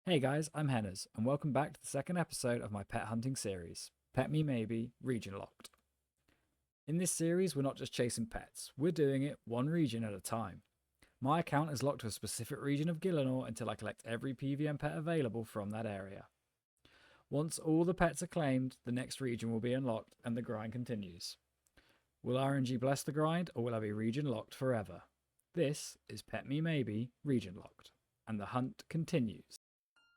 Hey guys, I'm Henners, and welcome back to the second episode of my pet hunting series, PetMeMaybe Region Locked. In this series, we're not just chasing pets, we're doing it one region at a time. My account is locked to a specific region of Gielinor until I collect every PVM pet available from that area. Once all the pets are claimed, the next region will be unlocked and the grind continues. Will RNG bless the grind, or will I be region locked forever? This is PetMeMaybe Region Locked, and the hunt continues.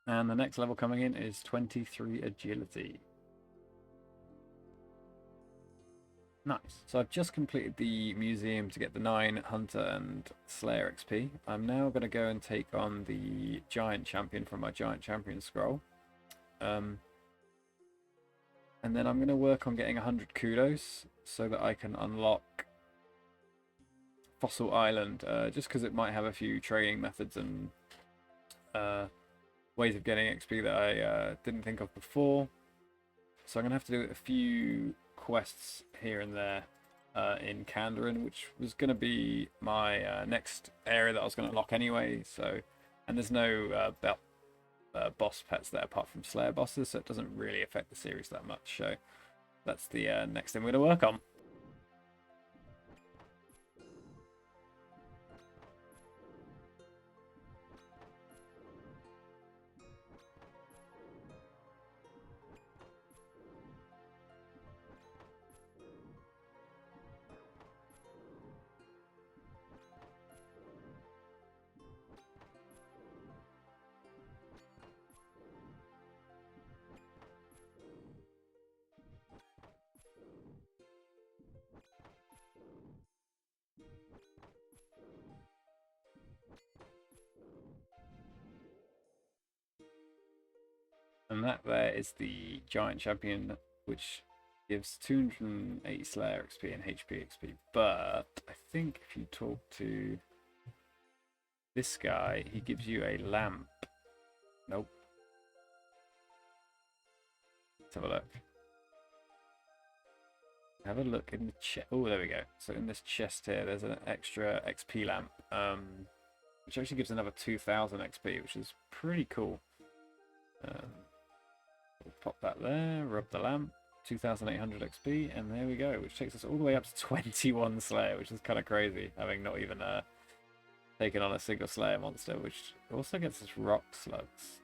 And the next level coming in is 23 agility. Nice. So I've just completed the museum to get the 9 hunter and slayer XP. I'm now going to go and take on the giant champion from my giant champion scroll. And then I'm going to work on getting 100 kudos so that I can unlock Fossil Island, just because it might have a few training methods and ways of getting XP that I didn't think of before. So I'm going to have to do a few quests here and there in Kandarin, which was going to be my next area that I was going to unlock anyway. So, and there's no boss pets there apart from Slayer bosses, so it doesn't really affect the series that much. So that's the next thing we're going to work on. And that there is the giant champion, which gives 280 Slayer XP and HP XP. But I think if you talk to this guy, he gives you a lamp. Nope. Let's have a look. Have a look in the chest. Oh, there we go. So in this chest here, there's an extra XP lamp, which actually gives another 2000 XP, which is pretty cool. We'll pop that there, rub the lamp, 2800 XP, and there we go, which takes us all the way up to 21 Slayer, which is kind of crazy, having not even taken on a single Slayer monster, which also gets us rock slugs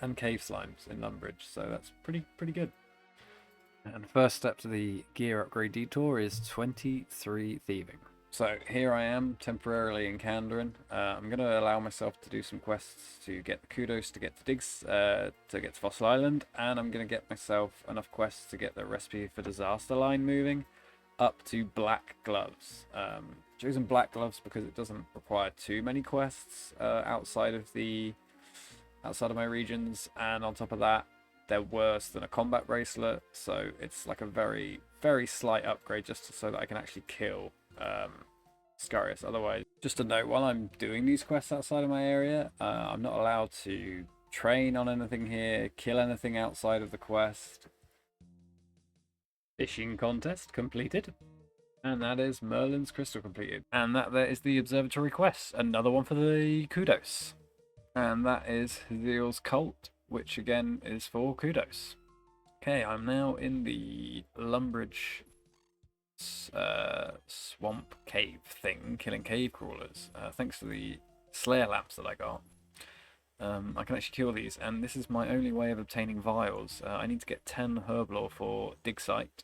and cave slimes in Lumbridge, so that's pretty good. And first step to the gear upgrade detour is 23 thieving. So here I am, temporarily in Kandarin. I'm going to allow myself to do some quests to get the kudos to get to Digs, to get to Fossil Island, and I'm going to get myself enough quests to get the recipe for disaster line moving up to black gloves. Chosen black gloves because it doesn't require too many quests outside of my regions, and on top of that, they're worse than a combat bracelet, so it's like a very slight upgrade just so that I can actually kill Scarius. Otherwise, just a note, while I'm doing these quests outside of my area, I'm not allowed to train on anything here, kill anything outside of the quest. Fishing contest completed. And that is Merlin's Crystal completed. And that there is the observatory quest, another one for the kudos. And that is Haziel's Cult, which again is for kudos. Okay, I'm now in the Lumbridge swamp cave thing, killing cave crawlers, thanks to the Slayer lamps that I got. I can actually kill these, and this is my only way of obtaining vials. I need to get 10 herblore for dig site,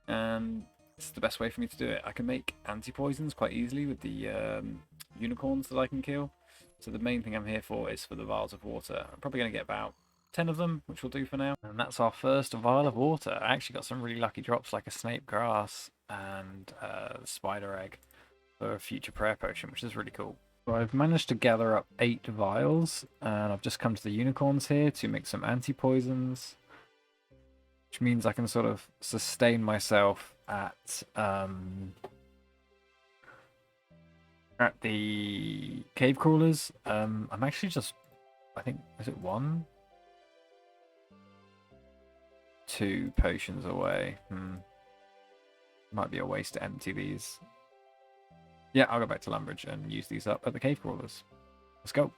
and it's the best way for me to do it. I can make anti-poisons quite easily with the unicorns that I can kill, so the main thing I'm here for is for the vials of water. I'm probably going to get about 10 of them, which will do for now. And that's our first vial of water. I actually got some really lucky drops like a snape grass and spider egg for a future prayer potion, which is really cool. So I've managed to gather up 8 vials, and I've just come to the unicorns here to make some anti-poisons, which means I can sort of sustain myself at the cave crawlers. I'm actually just, I think, is it 1? 2 potions away. Might be a waste to empty these. Yeah, I'll go back to Lumbridge and use these up at the cave crawlers. Let's go.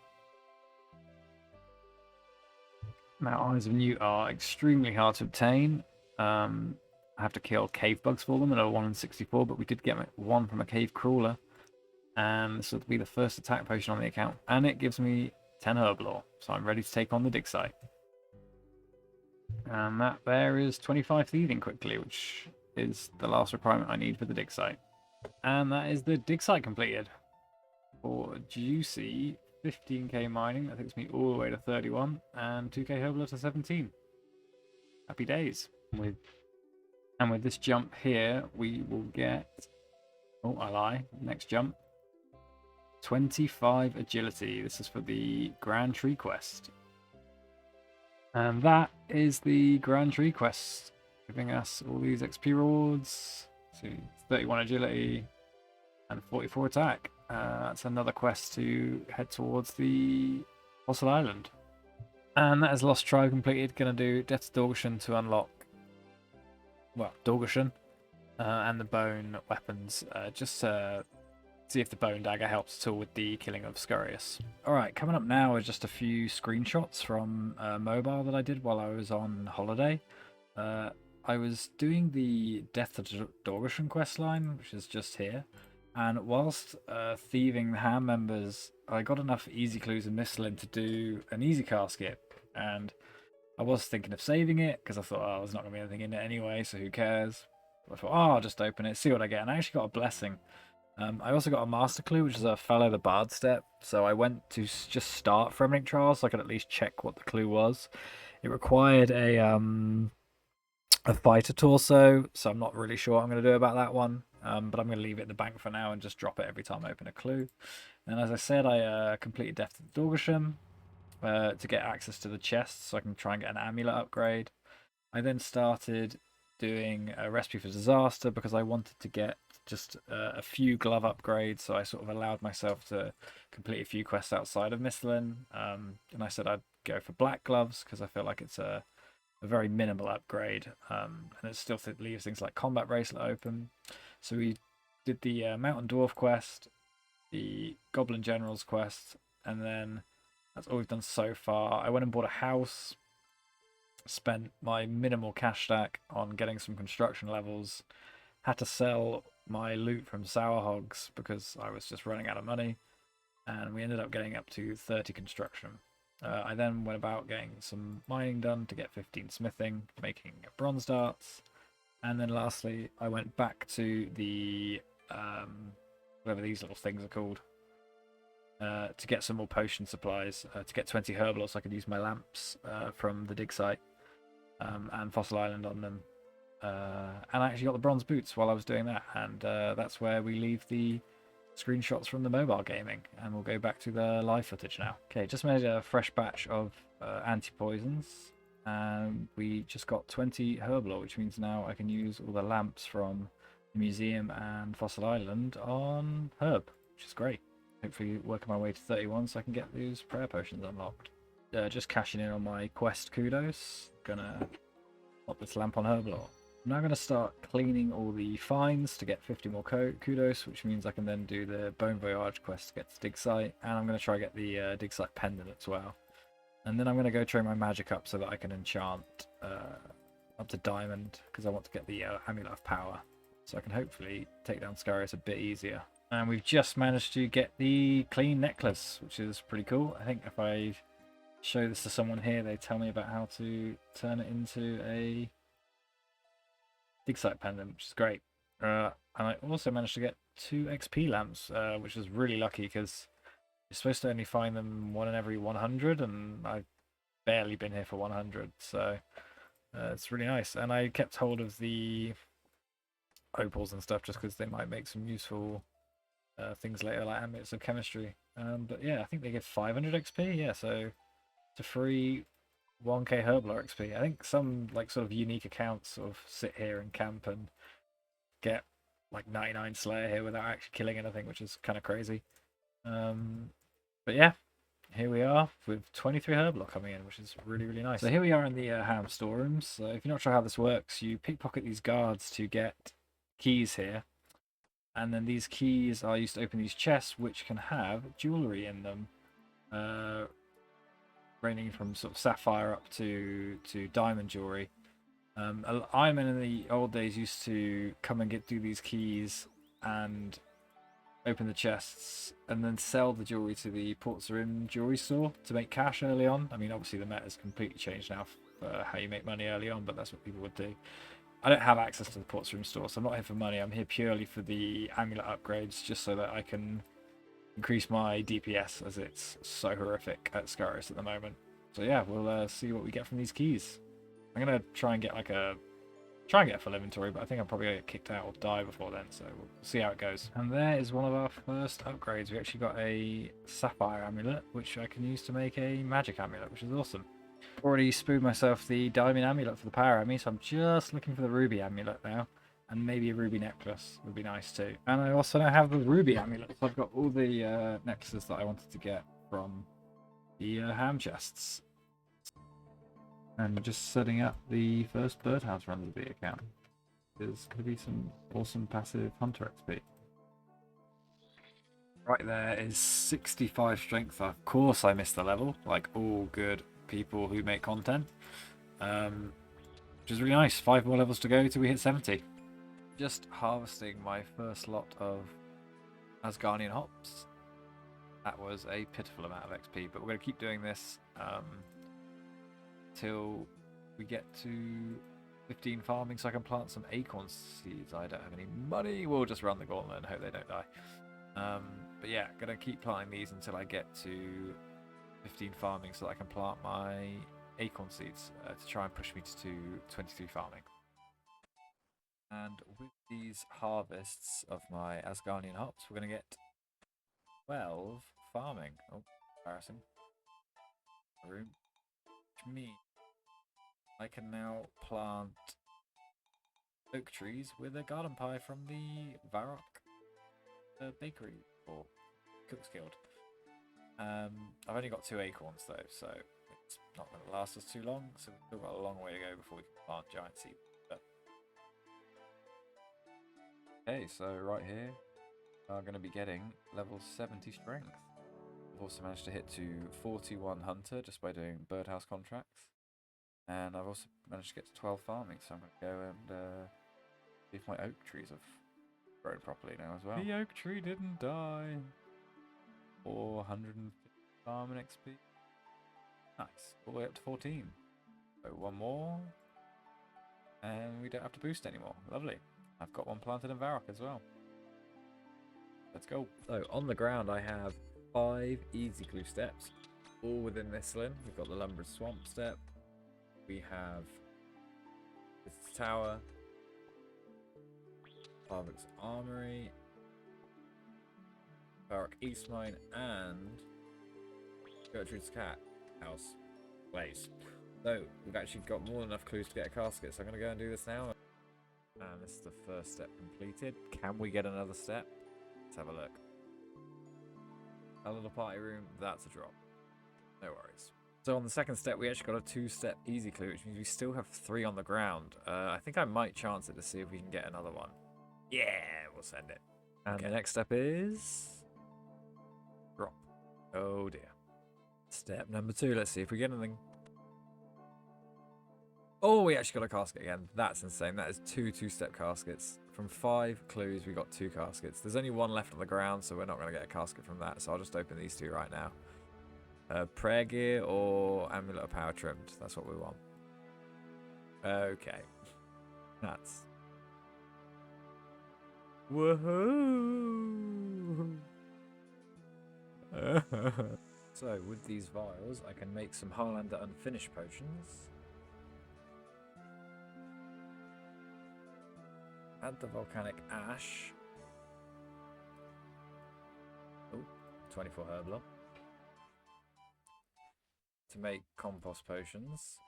Now, Eyes of Newt are extremely hard to obtain. I have to kill cave bugs for them at a 1 in 64, but we did get one from a cave crawler. And this will be the first attack potion on the account. And it gives me 10 herb lore, so I'm ready to take on the dig site. And that there is 25 thieving quickly, which is the last requirement I need for the dig site. And that is the dig site completed. For juicy 15k mining, that takes me all the way to 31, and 2k herb to 17. Happy days. And with this jump here, we will get... Oh, I lie. Next jump. 25 agility. This is for the Grand Tree quest. And that is the Grand Tree quest, giving us all these XP rewards. So 31 agility and 44 attack. That's another quest to head towards the Fossil Island. And that is Lost Tribe completed. Gonna do Death to Dorgashan to unlock, well, Dorgashan and the bone weapons, just to see if the bone dagger helps at all with the killing of Scurius. Alright, coming up now are just a few screenshots from mobile that I did while I was on holiday. I was doing the Death to Dorgashan questline, which is just here, and whilst thieving the ham members, I got enough easy clues in Mistlin to do an easy casket, and I was thinking of saving it because I thought, oh, there's not going to be anything in it anyway, so who cares? But I thought, oh, I'll just open it, see what I get, and I actually got a blessing. I also got a master clue, which is a follow the bard step, so I went to just start Fremmy Trials so I could at least check what the clue was. It required a fighter torso, so I'm not really sure what I'm going to do about that one, but I'm going to leave it in the bank for now and just drop it every time I open a clue. And as I said, I completed Death to the Dorgashan to get access to the chests so I can try and get an amulet upgrade. I then started doing a recipe for disaster because I wanted to get just a few glove upgrades, so I sort of allowed myself to complete a few quests outside of Mistlin, and I said I'd go for black gloves because I feel like it's a very minimal upgrade, and it still leaves things like combat bracelet open. So we did the Mountain Dwarf quest, the Goblin Generals quest, and then that's all we've done so far. I went and bought a house, spent my minimal cash stack on getting some construction levels, had to sell my loot from Sour Hogs because I was just running out of money, and we ended up getting up to 30 construction. I then went about getting some mining done to get 15 smithing, making bronze darts, and then lastly I went back to the whatever these little things are called, to get some more potion supplies, to get 20 herbal so I could use my lamps from the dig site and Fossil Island on them. And I actually got the bronze boots while I was doing that, and that's where we leave the screenshots from the mobile gaming, and we'll go back to the live footage now. Okay, just made a fresh batch of anti-poisons, and we just got 20 herbal, which means now I can use all the lamps from the museum and Fossil Island on herb, which is great. Hopefully working my way to 31 so I can get those prayer potions unlocked. Just cashing in on my quest kudos. Gonna pop this lamp on herbal. I'm now going to start cleaning all the finds to get 50 more kudos, which means I can then do the Bone Voyage quest to get to dig site, and I'm going to try to get the dig site pendant as well. And then I'm going to go train my magic up so that I can enchant up to diamond, because I want to get the Amulet of Power, so I can hopefully take down Scarius a bit easier. And we've just managed to get the clean necklace, which is pretty cool. I think if I show this to someone here, they tell me about how to turn it into a dig site pendant, which is great. And I also managed to get 2 XP lamps, which is really lucky because you're supposed to only find them 1 in every 100, and I've barely been here for 100, so it's really nice. And I kept hold of the opals and stuff just because they might make some useful things later, like amulets of chemistry. But yeah, I think they give 500 XP. Yeah, so to free 1k Herbler XP. I think some like sort of unique accounts sort of sit here and camp and get like 99 Slayer here without actually killing anything, which is kind of crazy. But yeah, here we are with 23 Herbler coming in, which is really, really nice. So here we are in the ham storerooms. So if you're not sure how this works, you pickpocket these guards to get keys here. And then these keys are used to open these chests, which can have jewellery in them. ranging from sort of sapphire up to diamond jewelry. Iron Men in the old days used to come and do these keys and open the chests and then sell the jewelry to the Ports Rim jewelry store to make cash early on. I mean, obviously the meta has completely changed now for how you make money early on, but that's what people would do. I don't have access to the Ports Rim store, so I'm not here for money. I'm here purely for the amulet upgrades, just so that I can increase my DPS, as it's so horrific at Scaris at the moment. So yeah, we'll see what we get from these keys. I'm gonna try and get a full inventory, but I think I'm probably gonna get kicked out or die before then, so we'll see how it goes. And there is one of our first upgrades. We actually got a sapphire amulet, which I can use to make a magic amulet, which is awesome. Already spooned myself the diamond amulet for the power army, so I'm just looking for the ruby amulet now. And maybe a ruby necklace would be nice too. And I also now have the ruby amulet, so I've got all the necklaces that I wanted to get from the ham chests. And just setting up the first birdhouse run of the account. There's going to be some awesome passive hunter XP. Right there is 65 strength. Of course I missed the level, like all good people who make content. Which is really nice. 5 more levels to go till we hit 70. Just harvesting my first lot of Asgardian hops. That was a pitiful amount of XP, but we're going to keep doing this till we get to 15 farming so I can plant some acorn seeds. I don't have any money. We'll just run the gauntlet and hope they don't die. But yeah, going to keep planting these until I get to 15 farming so that I can plant my acorn seeds to try and push me to 23 farming. And with these harvests of my Asgardian hops, we're going to get 12 farming. Oh, embarrassing. Room. Which means I can now plant oak trees with a garden pie from the Varrock bakery or Cook's Guild. I've only got 2 acorns though, so it's not going to last us too long. So we've still got a long way to go before we can plant giant seeds. Okay, so right here are going to be getting level 70 strength. I've also managed to hit to 41 hunter just by doing birdhouse contracts. And I've also managed to get to 12 farming, so I'm going to go and see if my oak trees have grown properly now as well. The oak tree didn't die. 450 farming XP. Nice. All the way up to 14. So one more. And we don't have to boost anymore. Lovely. I've got one planted in Varrock as well. Let's go. So on the ground I have 5 easy glue steps, all within this lane. We've got the Lumber's Swamp step. We have this tower, Varrock's Armory, Varrock East Mine, and Gertrude's Cat House place. So we've actually got more than enough clues to get a casket, so I'm going to go and do this now. And this is the first step completed. Can we get another step? Let's have a look. A little party room, that's a drop. No worries. So on the second step, we actually got a 2-step easy clue, which means we still have 3 on the ground. I think I might chance it to see if we can get another one. Yeah, we'll send it. And the next step is... drop. Oh dear. Step number 2, let's see if we get anything. Oh, we actually got a casket again. That's insane. That is 2 2-step caskets. From 5 clues, we got 2 caskets. There's only 1 left on the ground, so we're not going to get a casket from that. So I'll just open these 2 right now. Prayer gear or amulet of power trimmed. That's what we want. Okay. That's... woohoo! So, with these vials, I can make some Highlander unfinished potions. Add the volcanic ash. Oh, 24 herb lot. To make compost potions.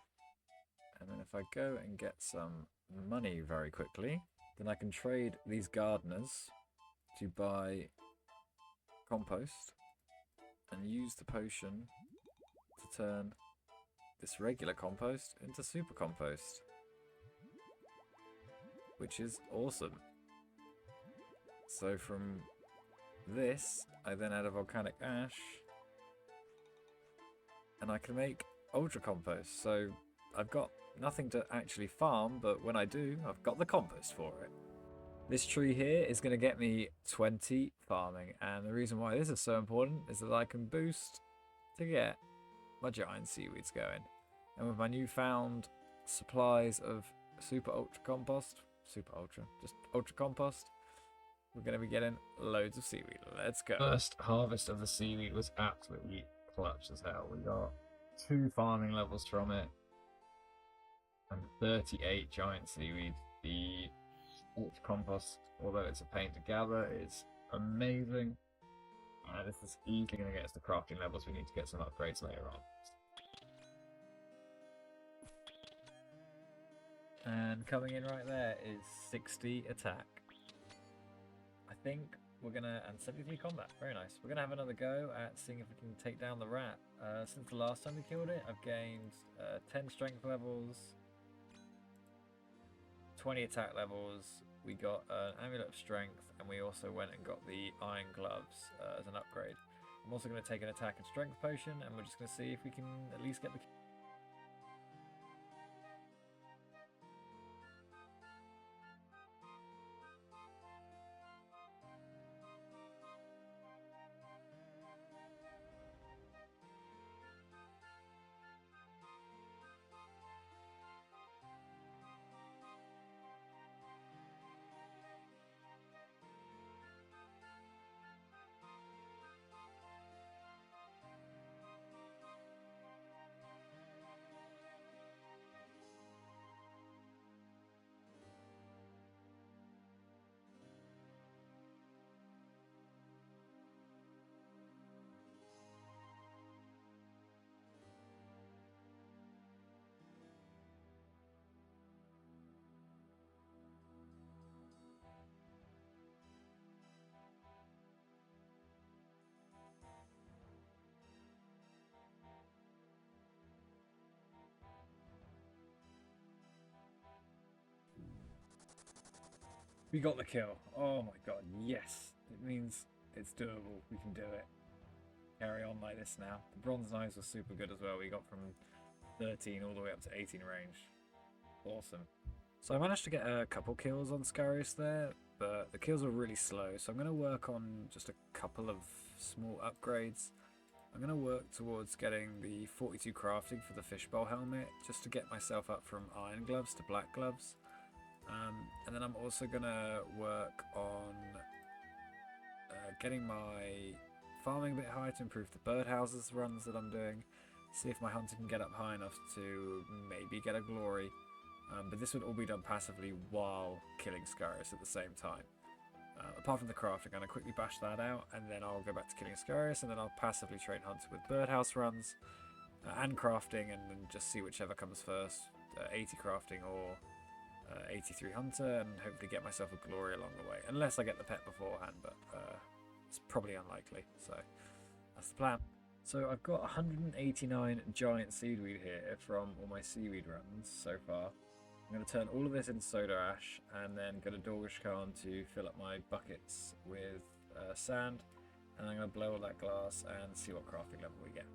And then if I go and get some money very quickly, then I can trade these gardeners to buy compost and use the potion to turn this regular compost into super compost, which is awesome. So from this, I then add a volcanic ash, and I can make ultra compost. So I've got nothing to actually farm, but when I do, I've got the compost for it. This tree here is going to get me 20 farming, and the reason why this is so important is that I can boost to get my giant seaweeds going. And with my newfound supplies of super ultra compost, just ultra compost, we're going to be getting loads of seaweed. Let's go. First harvest of the seaweed was absolutely clutch as hell. We got 2 farming levels from it and 38 giant seaweed. The ultra compost, although it's a pain to gather, is amazing. This is easily going to get us to crafting levels. We need to get some upgrades later on. And coming in right there is 60 attack. I think we're gonna, and 73 combat, very nice. We're gonna have another go at seeing if we can take down the rat. Since the last time we killed it, I've gained 10 strength levels, 20 attack levels. We got an amulet of strength, and we also went and got the iron gloves as an upgrade. I'm also going to take an attack and strength potion, and we're just going to see if we can at least get the... We got the kill. Oh my god, yes. It means it's doable. We can do it. Carry on like this now. The bronze knives were super good as well. We got from 13 all the way up to 18 range. Awesome. So I managed to get a couple kills on Scarius there, but the kills were really slow. So I'm going to work on just a couple of small upgrades. I'm going to work towards getting the 42 crafting for the fishbowl helmet, just to get myself up from iron gloves to black gloves. And then I'm also going to work on getting my farming a bit higher to improve the birdhouses runs that I'm doing. See if my hunter can get up high enough to maybe get a glory. But this would all be done passively while killing Scarius at the same time. Apart from the craft, I'm going to quickly bash that out, and then I'll go back to killing Scarius, and then I'll passively train Hunter with birdhouse runs and crafting, and then just see whichever comes first, 80 crafting or 83 Hunter, and hopefully get myself a glory along the way. Unless I get the pet beforehand, but it's probably unlikely, so that's the plan. So I've got 189 giant seaweed here from all my seaweed runs so far. I'm going to turn all of this into soda ash and then go to Dorgish Khan to fill up my buckets with sand, and I'm going to blow all that glass and see what crafting level we get.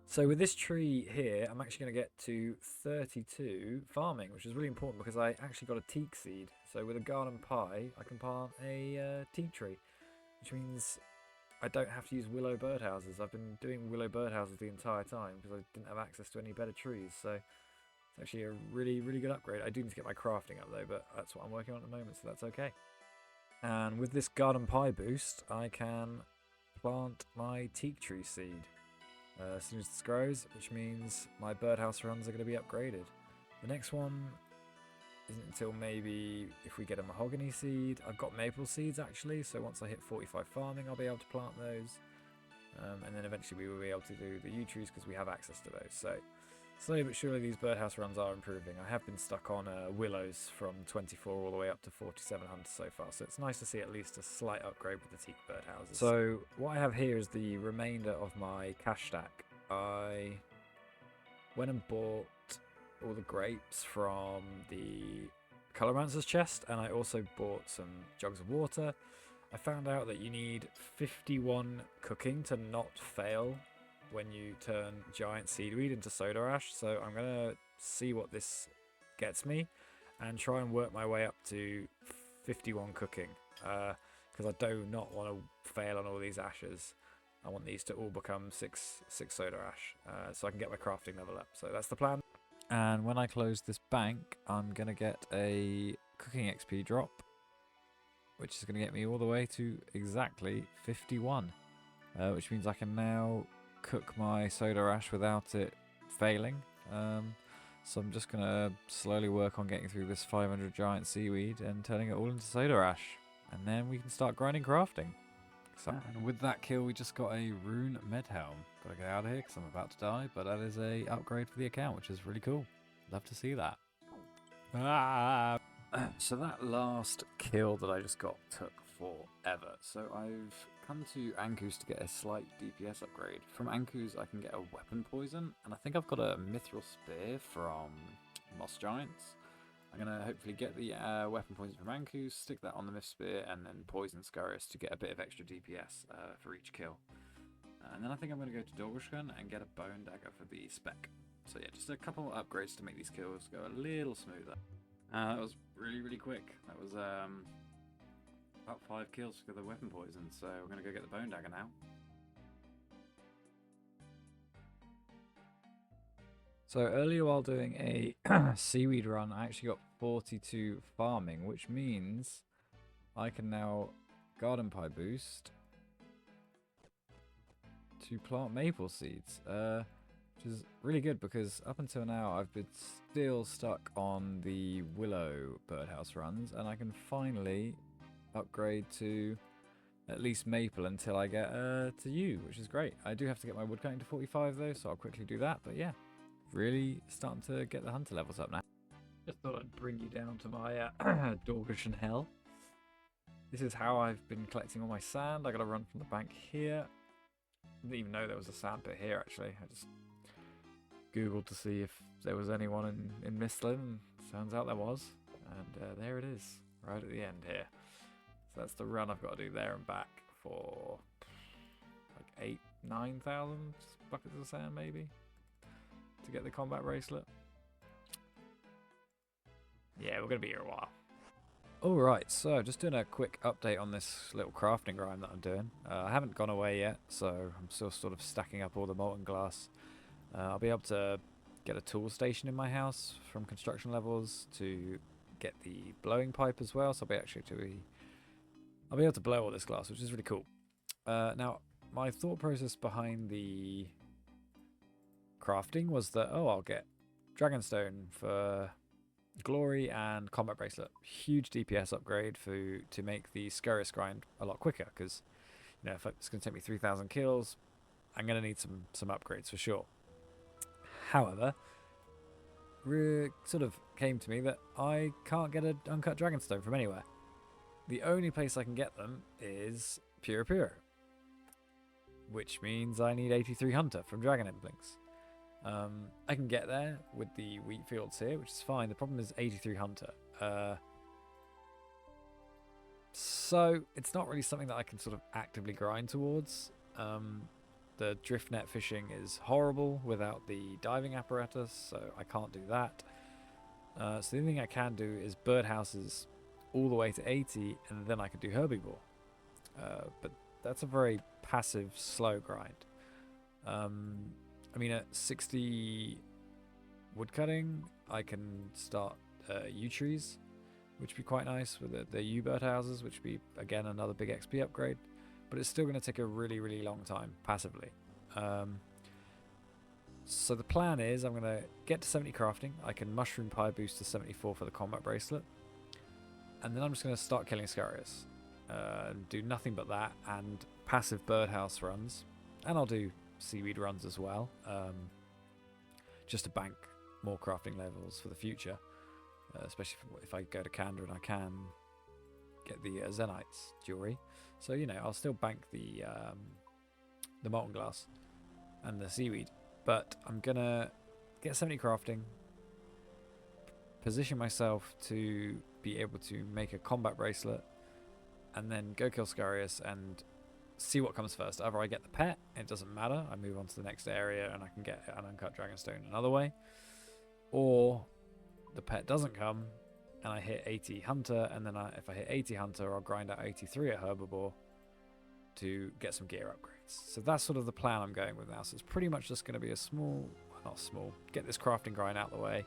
So with this tree here, I'm actually going to get to 32 farming, which is really important because I actually got a teak seed. So with a garden pie, I can plant a teak tree, which means I don't have to use willow birdhouses. I've been doing willow birdhouses the entire time because I didn't have access to any better trees. So it's actually a really, really good upgrade. I do need to get my crafting up though, but that's what I'm working on at the moment, so that's okay. And with this garden pie boost, I can plant my teak tree seed as soon as this grows, which means my birdhouse runs are going to be upgraded. The next one isn't until maybe if we get a mahogany seed. I've got maple seeds actually, so once I hit 45 farming, I'll be able to plant those. And then eventually we will be able to do the yew trees because we have access to those. So slowly but surely these birdhouse runs are improving. I have been stuck on willows from 24 all the way up to 47 hunters so far, so it's nice to see at least a slight upgrade with the teak birdhouses. So what I have here is the remainder of my cash stack. I went and bought all the grapes from the Colomancer's chest, and I also bought some jugs of water. I found out that you need 51 cooking to not fail when you turn giant seedweed into soda ash. So I'm going to see what this gets me and try and work my way up to 51 cooking. Because I do not want to fail on all these ashes. I want these to all become six soda ash, so I can get my crafting level up. So that's the plan. And when I close this bank, I'm going to get a cooking XP drop, which is going to get me all the way to exactly 51, which means I can now cook my soda ash without it failing. So I'm just going to slowly work on getting through this 500 giant seaweed and turning it all into soda ash. And then we can start grinding crafting. So, and with that kill, we just got a rune med helm. Gotta get out of here because I'm about to die, but that is a upgrade for the account, which is really cool. Love to see that. So that last kill that I just got took forever. So I've come to Anku's to get a slight DPS upgrade. From Anku's I can get a weapon poison, and I think I've got a mithril spear from Moss Giants. I'm going to hopefully get the weapon poison from Anku's, stick that on the myth spear, and then poison Scurrius to get a bit of extra DPS for each kill. And then I think I'm going to go to Dorgushkan and get a bone dagger for the spec. So yeah, just a couple upgrades to make these kills go a little smoother. That was really quick. That was about 5 kills for the weapon poison, so we're going to go get the bone dagger now. So earlier while doing a seaweed run, I actually got 42 farming, which means I can now garden pie boost to plant maple seeds, which is really good because up until now I've been still stuck on the willow birdhouse runs, and I can finally upgrade to at least maple until I get to yew, which is great. I do have to get my woodcutting to 45 though, so I'll quickly do that, but yeah. Really starting to get the hunter levels up now. Just thought I'd bring you down to my Dorgushkan hell. This is how I've been collecting all my sand. I got to run from the bank here. Didn't even know there was a sand pit here actually. I just googled to see if there was anyone in Mistlin, and turns out there was. And there it is, right at the end here. So that's the run I've got to do there and back for like 8,000-9,000 buckets of sand maybe, to get the combat bracelet. Yeah, we're going to be here a while. Alright, so just doing a quick update on this little crafting grind that I'm doing. I haven't gone away yet, so I'm still sort of stacking up all the molten glass. I'll be able to get a tool station in my house from construction levels to get the blowing pipe as well, so I'll be able to blow all this glass, which is really cool. Now, my thought process behind the crafting was that, I'll get Dragonstone for glory and combat bracelet. Huge DPS upgrade to make the Scurrius grind a lot quicker, because if it's going to take me 3,000 kills, I'm going to need some upgrades for sure. However, it sort of came to me that I can't get an uncut Dragonstone from anywhere. The only place I can get them is Pura, which means I need 83 Hunter from Dragon Implings. I can get there with the wheat fields here, which is fine. The problem is 83 Hunter. So it's not really something that I can sort of actively grind towards. The drift net fishing is horrible without the diving apparatus, so I can't do that. So the only thing I can do is birdhouses all the way to 80, and then I can do herbivore. But that's a very passive, slow grind. I mean, at 60 woodcutting, I can start yew trees, which would be quite nice with the yew birdhouses, which would be, again, another big XP upgrade. But it's still going to take a really long time, passively. So the plan is I'm going to get to 70 crafting. I can mushroom pie boost to 74 for the combat bracelet. And then I'm just going to start killing Scurrius. Do nothing but that, and passive birdhouse runs. And I'll do seaweed runs as well, just to bank more crafting levels for the future, especially if I go to Kandra and I can get the Zenites jewelry. So I'll still bank the molten glass and the seaweed, but I'm gonna get 70 crafting, position myself to be able to make a combat bracelet, and then go kill Scurrius and see what comes first. Either I get the pet, it doesn't matter, I move on to the next area and I can get an uncut dragonstone another way, or the pet doesn't come and I hit 80 hunter, and then if I hit 80 hunter, I'll grind out 83 at herbivore to get some gear upgrades. So that's sort of the plan I'm going with now. So it's pretty much just going to be a small, well, not small, get this crafting grind out of the way.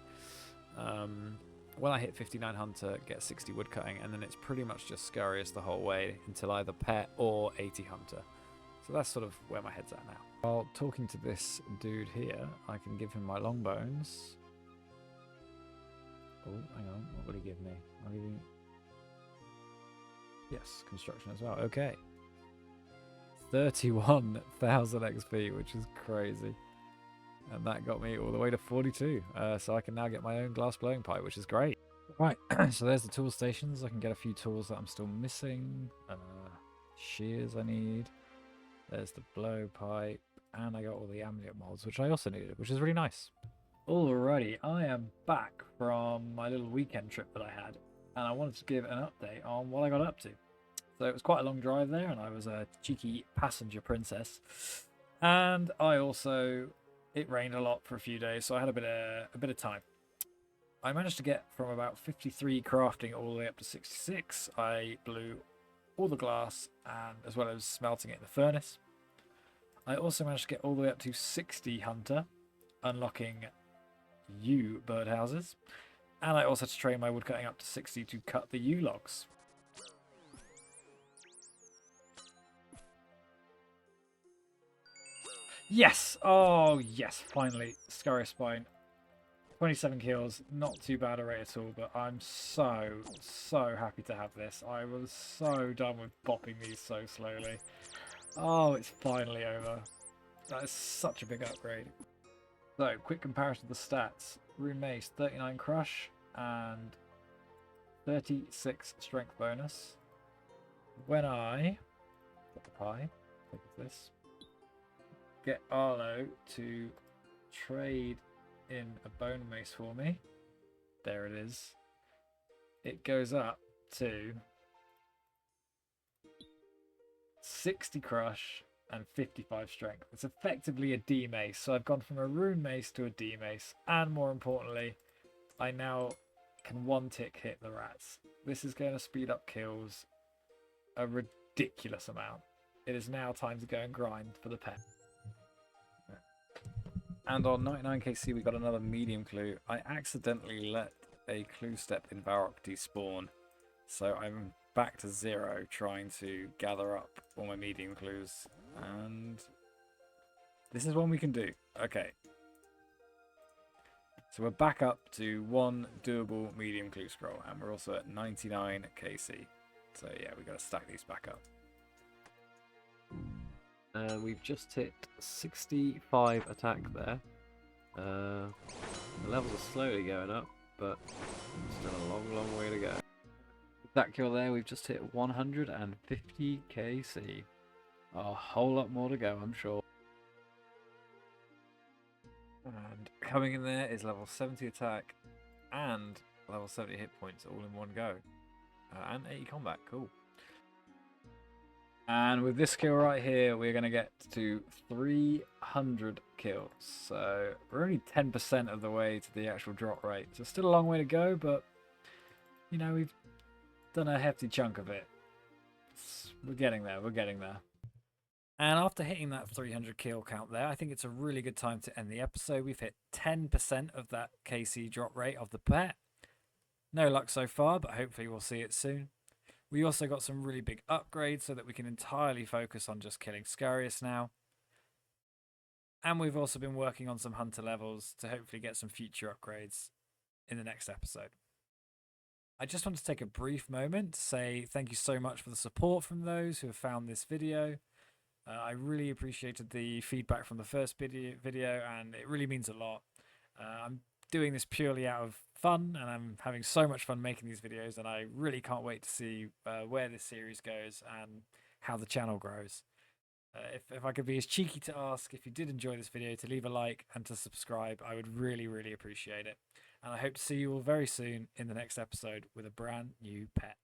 When I hit 59 hunter, get 60 woodcutting, and then it's pretty much just scurrious the whole way until either pet or 80 hunter. So that's sort of where my head's at now. While talking to this dude here, I can give him my long bones. Oh, hang on, what would he give me? I'll give you... Yes, construction as well. Okay. 31,000 XP, which is crazy. And that got me all the way to 42. So I can now get my own glass blowing pipe, which is great. Right, so there's the tool stations. I can get a few tools that I'm still missing. Shears I need. There's the blowpipe. And I got all the amulet molds, which I also needed, which is really nice. Alrighty, I am back from my little weekend trip that I had. And I wanted to give an update on what I got up to. So it was quite a long drive there, and I was a cheeky passenger princess. And I also... It rained a lot for a few days, so I had a bit of time. I managed to get from about 53 crafting all the way up to 66. I blew all the glass, and as well as smelting it in the furnace. I also managed to get all the way up to 60 hunter, unlocking yew birdhouses. And I also had to train my woodcutting up to 60 to cut the yew logs. Yes! Oh, yes, finally. Scurry Spine. 27 kills. Not too bad a rate at all, but I'm so happy to have this. I was so done with bopping these so slowly. Oh, it's finally over. That is such a big upgrade. So, quick comparison of the stats. Rune Mace, 39 crush and 36 strength bonus. When I... Get the pie. Look at this. Get Arlo to trade in a bone mace for me. There it is. It goes up to 60 crush and 55 strength. It's effectively a D mace. So I've gone from a rune mace to a D mace. And more importantly, I now can one tick hit the rats. This is going to speed up kills a ridiculous amount. It is now time to go and grind for the pet. And on 99kc we got another medium clue. I accidentally let a clue step in Varrock despawn. So I'm back to 0 trying to gather up all my medium clues. And this is one we can do. Okay. So we're back up to 1 doable medium clue scroll. And we're also at 99kc. So yeah, we've got to stack these back up. We've just hit 65 attack there. The levels are slowly going up, but still a long way to go. Attack kill there, we've just hit 150 kc. A whole lot more to go, I'm sure. And coming in there is level 70 attack and level 70 hit points all in one go. And 80 combat, cool. And with this skill right here, we're going to get to 300 kills. So we're only 10% of the way to the actual drop rate. So still a long way to go, but, you know, we've done a hefty chunk of it. We're getting there, we're getting there. And after hitting that 300 kill count there, I think it's a really good time to end the episode. We've hit 10% of that KC drop rate of the pet. No luck so far, but hopefully we'll see it soon. We also got some really big upgrades so that we can entirely focus on just killing Scarius now. And we've also been working on some hunter levels to hopefully get some future upgrades in the next episode. I just want to take a brief moment to say thank you so much for the support from those who have found this video. I really appreciated the feedback from the first video and it really means a lot. I'm doing this purely out of fun and I'm having so much fun making these videos, and I really can't wait to see where this series goes and how the channel grows. If I could be as cheeky to ask, if you did enjoy this video, to leave a like and to subscribe, I would really appreciate it. And I hope to see you all very soon in the next episode with a brand new pet.